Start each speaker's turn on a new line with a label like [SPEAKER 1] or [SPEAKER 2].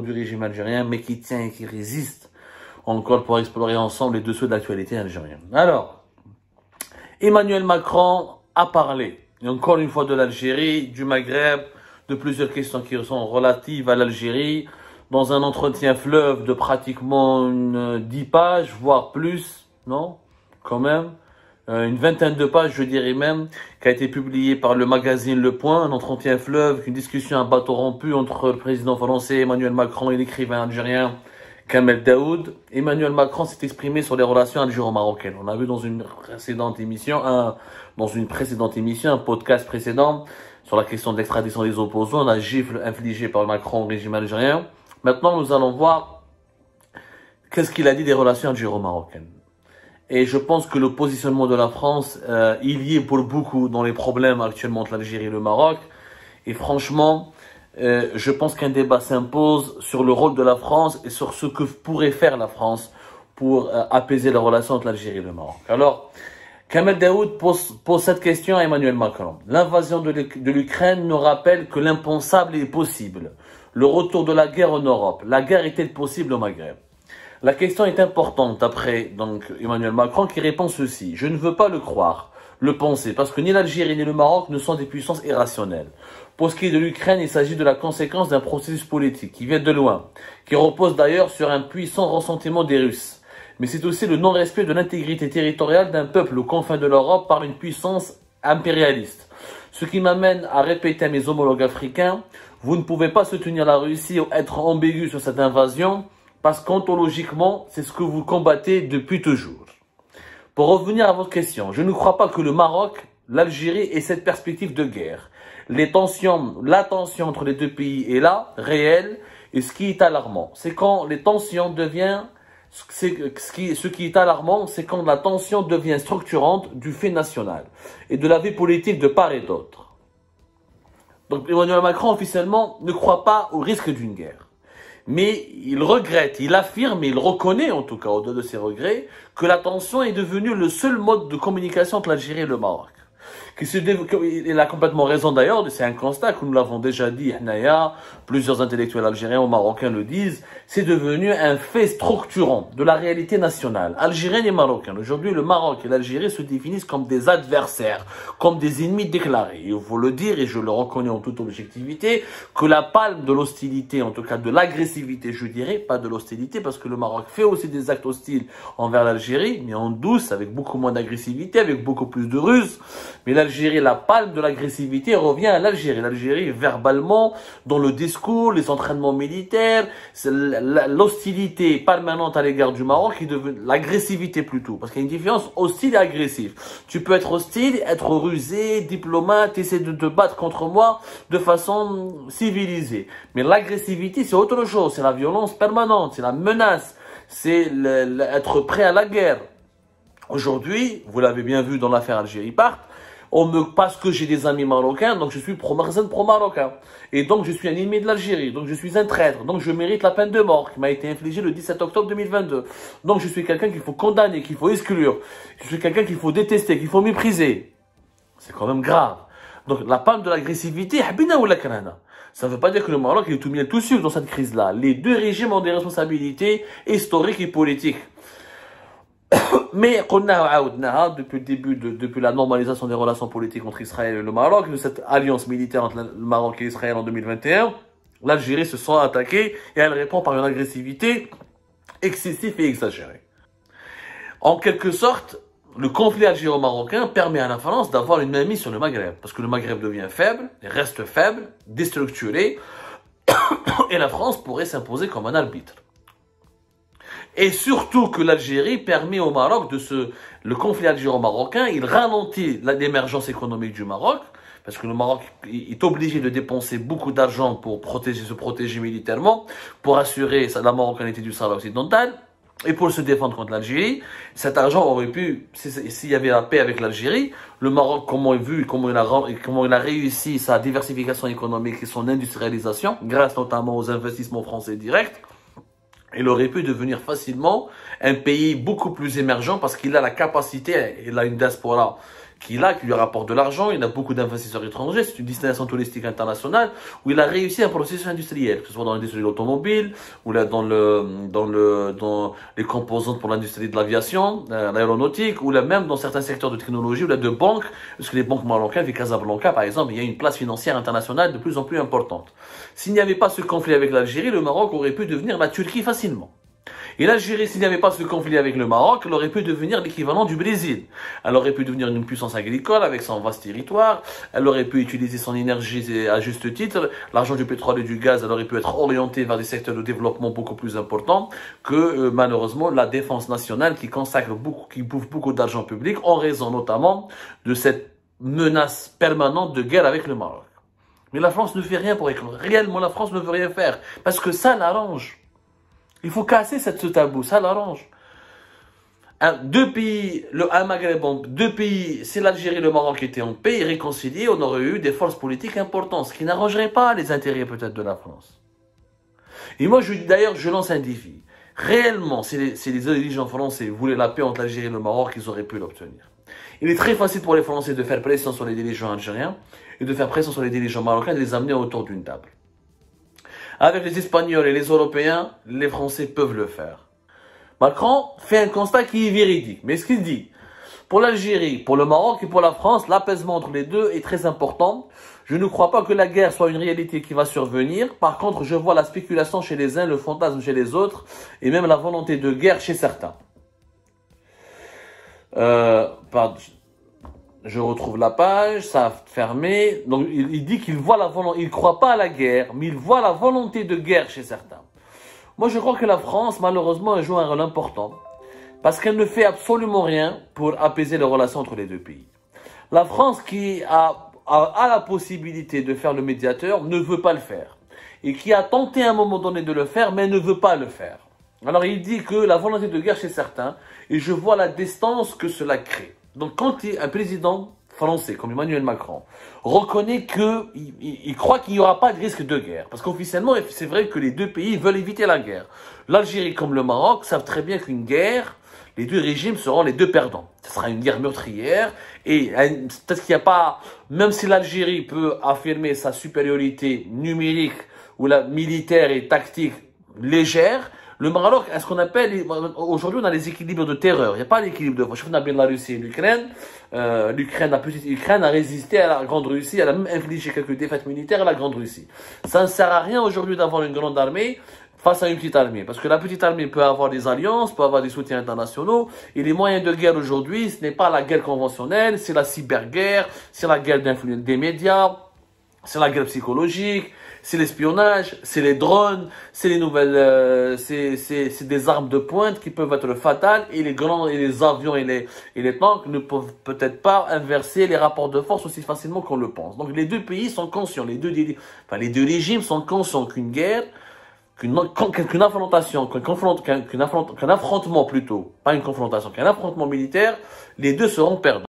[SPEAKER 1] du régime algérien, mais qui tient et qui résiste encore pour explorer ensemble les dessous de l'actualité algérienne. Alors, Emmanuel Macron a parlé, et encore une fois, de l'Algérie, du Maghreb, de plusieurs questions qui sont relatives à l'Algérie, dans un entretien fleuve de pratiquement 10 pages, voire plus, non? Quand même. Une vingtaine de pages, je dirais même, qui a été publié par le magazine Le Point, un entretien fleuve, une discussion à bateau rompu entre le président français Emmanuel Macron et l'écrivain algérien Kamel Daoud. Emmanuel Macron s'est exprimé sur les relations algéro-marocaines. On a vu dans une précédente émission, un podcast précédent, sur la question de l'extradition des opposants, la gifle infligée par Macron au régime algérien. Maintenant, nous allons voir qu'est-ce qu'il a dit des relations algéro-marocaines. Et je pense que le positionnement de la France, il y est pour beaucoup dans les problèmes actuellement entre l'Algérie et le Maroc. Et franchement, je pense qu'un débat s'impose sur le rôle de la France et sur ce que pourrait faire la France pour apaiser les relations entre l'Algérie et le Maroc. Alors, Kamel Daoud pose cette question à Emmanuel Macron. L'invasion de l'Ukraine nous rappelle que l'impensable est possible. Le retour de la guerre en Europe. La guerre est-elle possible au Maghreb? La question est importante après donc Emmanuel Macron qui répond ceci. Je ne veux pas le croire, le penser, parce que ni l'Algérie ni le Maroc ne sont des puissances irrationnelles. Pour ce qui est de l'Ukraine, il s'agit de la conséquence d'un processus politique qui vient de loin, qui repose d'ailleurs sur un puissant ressentiment des Russes. Mais c'est aussi le non-respect de l'intégrité territoriale d'un peuple aux confins de l'Europe par une puissance impérialiste. Ce qui m'amène à répéter à mes homologues africains, vous ne pouvez pas soutenir la Russie ou être ambigu sur cette invasion, parce qu'ontologiquement, c'est ce que vous combattez depuis toujours. Pour revenir à votre question, je ne crois pas que le Maroc, l'Algérie ait cette perspective de guerre. La tension entre les deux pays est là, réelle, et ce qui est alarmant, c'est quand les tensions deviennent, ce qui est alarmant, c'est quand la tension devient structurante du fait national et de la vie politique de part et d'autre. Donc Emmanuel Macron officiellement ne croit pas au risque d'une guerre. Mais il regrette, il affirme, il reconnaît en tout cas, au-delà de ses regrets, que la tension est devenue le seul mode de communication entre l'Algérie et le Maroc. Il a complètement raison d'ailleurs, c'est un constat que nous l'avons déjà dit, plusieurs intellectuels algériens ou marocains le disent, c'est devenu un fait structurant de la réalité nationale, algérienne et marocaine. Aujourd'hui, le Maroc et l'Algérie se définissent comme des adversaires, comme des ennemis déclarés. Il faut le dire, et je le reconnais en toute objectivité, que la palme de l'hostilité, en tout cas de l'agressivité, je dirais, pas de l'hostilité, parce que le Maroc fait aussi des actes hostiles envers l'Algérie, mais en douce, avec beaucoup moins d'agressivité, avec beaucoup plus de ruse. Mais l'Algérie, la palme de l'agressivité revient à l'Algérie. L'Algérie, verbalement, dans le discours, les entraînements militaires, l'hostilité permanente à l'égard du Maroc, qui devient l'agressivité plutôt. Parce qu'il y a une différence hostile et agressive. Tu peux être hostile, être rusé, diplomate, essayer de te battre contre moi de façon civilisée. Mais l'agressivité, c'est autre chose. C'est la violence permanente, c'est la menace, c'est être prêt à la guerre. Aujourd'hui, vous l'avez bien vu dans l'affaire Algérie-Part, parce que j'ai des amis marocains, donc je suis pro-marocain. Et donc je suis un ennemi de l'Algérie, donc je suis un traître, donc je mérite la peine de mort qui m'a été infligée le 17 octobre 2022. Donc je suis quelqu'un qu'il faut condamner, qu'il faut exclure. Je suis quelqu'un qu'il faut détester, qu'il faut mépriser. C'est quand même grave. Donc la palme de l'agressivité, ça ne veut pas dire que le Maroc est tout mis tout suivre dans cette crise-là. Les deux régimes ont des responsabilités historiques et politiques. Mais depuis la normalisation des relations politiques entre Israël et le Maroc, de cette alliance militaire entre le Maroc et Israël en 2021, l'Algérie se sent attaquée et elle répond par une agressivité excessive et exagérée. En quelque sorte, le conflit algéro-marocain permet à la France d'avoir une mainmise sur le Maghreb, parce que le Maghreb devient faible, reste faible, déstructuré, et la France pourrait s'imposer comme un arbitre. Et surtout que l'Algérie permet au Maroc le conflit algéro-marocain, il ralentit l'émergence économique du Maroc, parce que le Maroc est obligé de dépenser beaucoup d'argent pour se protéger militairement, pour assurer la marocanité du Sahara occidental, et pour se défendre contre l'Algérie. Cet argent aurait pu, s'il y avait la paix avec l'Algérie, le Maroc, comment il a réussi sa diversification économique et son industrialisation, grâce notamment aux investissements français directs, il aurait pu devenir facilement un pays beaucoup plus émergent parce qu'il a la capacité, il a une diaspora qui lui rapporte de l'argent, il a beaucoup d'investisseurs étrangers, c'est une destination touristique internationale où il a réussi un processus industriel, que ce soit dans l'industrie de l'automobile, ou là dans les composantes pour l'industrie de l'aviation, l'aéronautique, ou là même dans certains secteurs de technologie, ou là de banques, parce que les banques marocaines, avec Casablanca par exemple, il y a une place financière internationale de plus en plus importante. S'il n'y avait pas ce conflit avec l'Algérie, le Maroc aurait pu devenir la Turquie facilement. Et l'Algérie, s'il n'y avait pas ce conflit avec le Maroc, elle aurait pu devenir l'équivalent du Brésil. Elle aurait pu devenir une puissance agricole avec son vaste territoire. Elle aurait pu utiliser son énergie à juste titre. L'argent du pétrole et du gaz, elle aurait pu être orientée vers des secteurs de développement beaucoup plus importants que, malheureusement, la défense nationale qui consacre beaucoup, qui bouffe beaucoup d'argent public en raison notamment de cette menace permanente de guerre avec le Maroc. Mais la France ne fait rien pour éclore. Réellement, la France ne veut rien faire parce que ça l'arrange. Il faut casser ce tabou, ça l'arrange. Deux pays, un Maghreb, deux pays, si l'Algérie et le Maroc étaient en paix et réconciliés, on aurait eu des forces politiques importantes, ce qui n'arrangerait pas les intérêts peut-être de la France. Et moi, d'ailleurs, je lance un défi. Réellement, si les dirigeants français voulaient la paix entre l'Algérie et le Maroc, ils auraient pu l'obtenir. Il est très facile pour les Français de faire pression sur les dirigeants algériens et de faire pression sur les dirigeants marocains et de les amener autour d'une table. Avec les Espagnols et les Européens, les Français peuvent le faire. Macron fait un constat qui est véridique. Mais ce qu'il dit, pour l'Algérie, pour le Maroc et pour la France, l'apaisement entre les deux est très important. Je ne crois pas que la guerre soit une réalité qui va survenir. Par contre, je vois la spéculation chez les uns, le fantasme chez les autres, et même la volonté de guerre chez certains. Je retrouve la page, ça a fermé. Donc, il dit qu'il voit la volonté, il croit pas à la guerre, mais il voit la volonté de guerre chez certains. Moi, je crois que la France, malheureusement, elle joue un rôle important. Parce qu'elle ne fait absolument rien pour apaiser les relations entre les deux pays. La France, qui a la possibilité de faire le médiateur, ne veut pas le faire. Et qui a tenté à un moment donné de le faire, mais ne veut pas le faire. Alors, il dit que la volonté de guerre chez certains, et je vois la distance que cela crée. Donc, quand un président français, comme Emmanuel Macron, reconnaît qu'il croit qu'il n'y aura pas de risque de guerre. Parce qu'officiellement, c'est vrai que les deux pays veulent éviter la guerre. L'Algérie comme le Maroc savent très bien qu'une guerre, les deux régimes seront les deux perdants. Ce sera une guerre meurtrière. Et peut-être qu'il n'y a pas, même si l'Algérie peut affirmer sa supériorité numérique ou la militaire et tactique légère, le Maroc, est ce qu'on appelle, aujourd'hui on a les équilibres de terreur. Il n'y a pas d'équilibre de force. On a bien la Russie et l'Ukraine. L'Ukraine a résisté à la Grande Russie, elle a même infligé quelques défaites militaires à la Grande Russie. Ça ne sert à rien aujourd'hui d'avoir une grande armée face à une petite armée. Parce que la petite armée peut avoir des alliances, peut avoir des soutiens internationaux. Et les moyens de guerre aujourd'hui, ce n'est pas la guerre conventionnelle, c'est la cyberguerre, c'est la guerre d'influence des médias, c'est la guerre psychologique, c'est l'espionnage, c'est les drones, c'est les nouvelles, c'est des armes de pointe qui peuvent être fatales et les avions et les tanks ne peuvent peut-être pas inverser les rapports de force aussi facilement qu'on le pense. Donc les deux pays sont conscients, les deux régimes sont conscients qu'une guerre, qu'un affrontement plutôt, pas une confrontation, qu'un affrontement militaire, les deux seront perdants.